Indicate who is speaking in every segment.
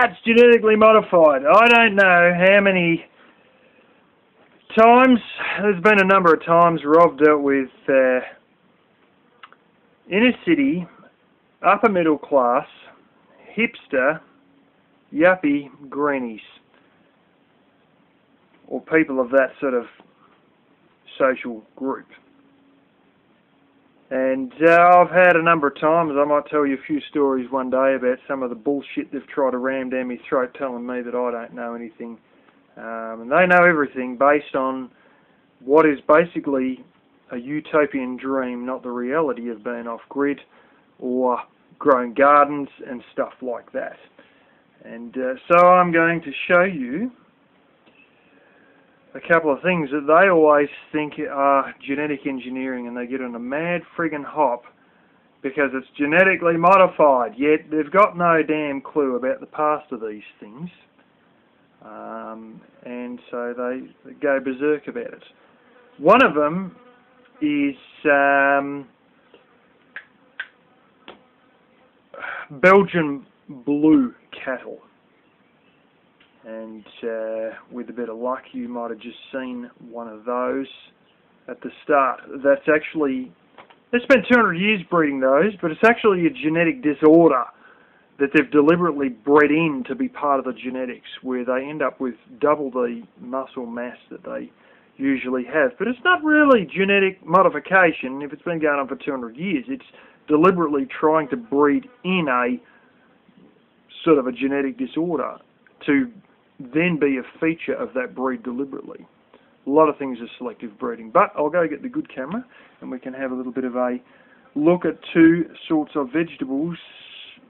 Speaker 1: it's genetically modified. I don't know how many times, there's been a number of times where I've dealt with inner city, upper middle class, hipster, yuppie greenies, or people of that sort of social group. And I've had a number of times, I might tell you a few stories one day about some of the bullshit they've tried to ram down my throat, telling me that I don't know anything. And they know everything based on what is basically a utopian dream, not the reality of being off-grid or growing gardens and stuff like that. And so I'm going to show you a couple of things that they always think are genetic engineering, and they get on a mad friggin' hop because it's genetically modified, yet they've got no damn clue about the past of these things. And so they go berserk about it. One of them is Belgian blue cattle. And with a bit of luck, you might have just seen one of those at the start. That's actually, they spent 200 years breeding those, but it's actually a genetic disorder that they've deliberately bred in to be part of the genetics, where they end up with double the muscle mass that they usually have. But it's not really genetic modification if it's been going on for 200 years. It's deliberately trying to breed in a sort of a genetic disorder to then be a feature of that breed deliberately. A lot of things are selective breeding, but I'll go get the good camera and we can have a little bit of a look at two sorts of vegetables.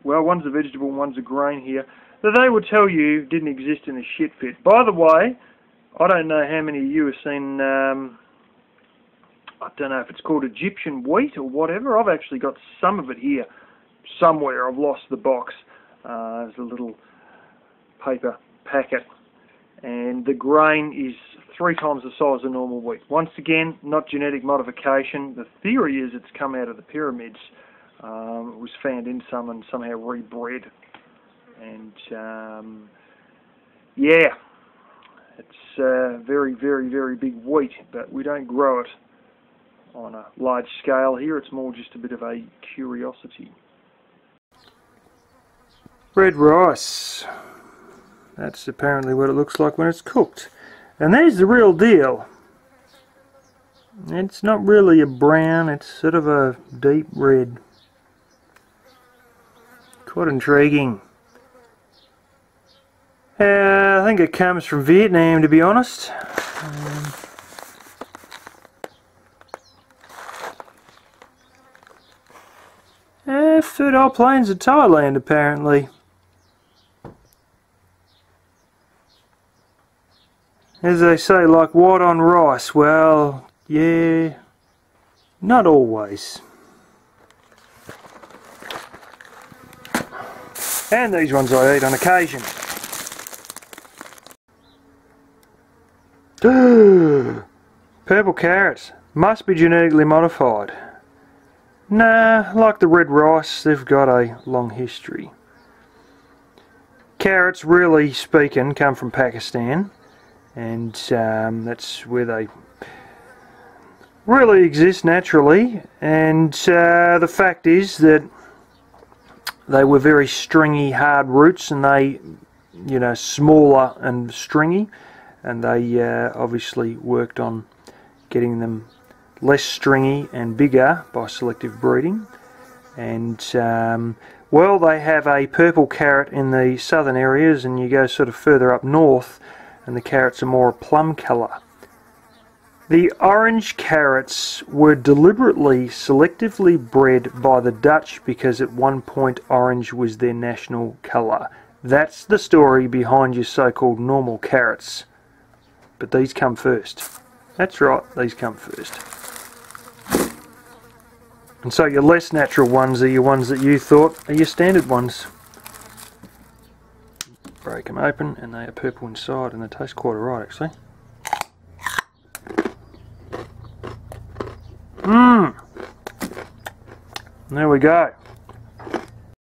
Speaker 1: Well, one's a vegetable and one's a grain here that they would tell you didn't exist in a shit fit. By the way, I don't know how many of you have seen, I don't know if it's called Egyptian wheat or whatever. I've actually got some of it here somewhere. I've lost the box. There's a little paper packet, and the grain is 3 times the size of normal wheat. Once again, not genetic modification. The theory is it's come out of the pyramids. It was found in some and somehow rebred. And yeah, it's very, very, very big wheat, but we don't grow it on a large scale here. It's more just a bit of a curiosity. Red rice. That's apparently what it looks like when it's cooked. And there's the real deal. It's not really a brown, it's sort of a deep red. Quite intriguing. I think it comes from Vietnam, to be honest. Fertile plains of Thailand, apparently. As they say, like white on rice. Well, yeah, not always. And these ones I eat on occasion. Purple carrots. Must be genetically modified. Nah, like the red rice, they've got a long history. Carrots, really speaking, come from Pakistan. And that's where they really exist naturally. And the fact is that they were very stringy, hard roots, and they, you know, smaller and stringy. And they obviously worked on getting them less stringy and bigger by selective breeding. And well, they have a purple carrot in the southern areas, and you go sort of further up north and the carrots are more plum colour. The orange carrots were deliberately selectively bred by the Dutch because at one point orange was their national colour. That's the story behind your so-called normal carrots. But these come first. That's right, these come first. And so your less natural ones are your ones that you thought are your standard ones. Break them open and they are purple inside, and they taste quite alright actually. There we go.